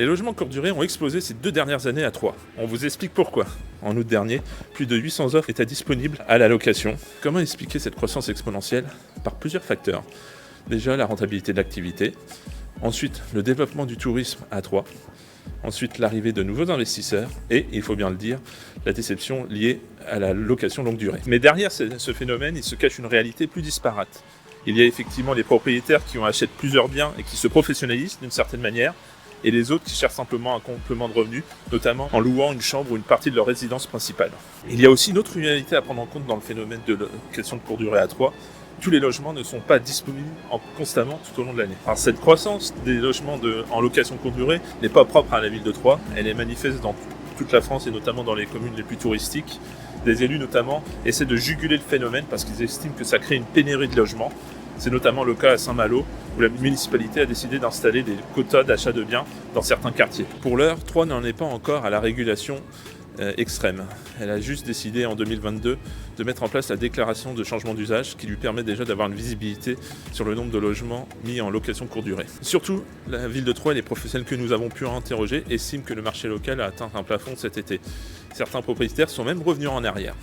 Les logements courte durée ont explosé ces 2 dernières années à Troyes. On vous explique pourquoi. En août dernier, plus de 800 offres étaient disponibles à la location. Comment expliquer cette croissance exponentielle? Par plusieurs facteurs. Déjà, la rentabilité de l'activité. Ensuite, le développement du tourisme à Troyes. Ensuite, l'arrivée de nouveaux investisseurs. Et, il faut bien le dire, la déception liée à la location longue durée. Mais derrière ce phénomène, il se cache une réalité plus disparate. Il y a effectivement les propriétaires qui en achètent plusieurs biens et qui se professionnalisent d'une certaine manière, et les autres qui cherchent simplement un complément de revenus, notamment en louant une chambre ou une partie de leur résidence principale. Il y a aussi une autre réalité à prendre en compte dans le phénomène de location de courte durée à Troyes. Tous les logements ne sont pas disponibles constamment tout au long de l'année. Alors, cette croissance des logements en location courte durée n'est pas propre à la ville de Troyes, elle est manifeste dans toute la France et notamment dans les communes les plus touristiques. Des élus notamment essaient de juguler le phénomène parce qu'ils estiment que ça crée une pénurie de logements. C'est notamment le cas à Saint-Malo, où la municipalité a décidé d'installer des quotas d'achat de biens dans certains quartiers. Pour l'heure, Troyes n'en est pas encore à la régulation extrême. Elle a juste décidé en 2022 de mettre en place la déclaration de changement d'usage qui lui permet déjà d'avoir une visibilité sur le nombre de logements mis en location courte durée. Surtout, la ville de Troyes et les professionnels que nous avons pu interroger estiment que le marché local a atteint un plafond cet été. Certains propriétaires sont même revenus en arrière.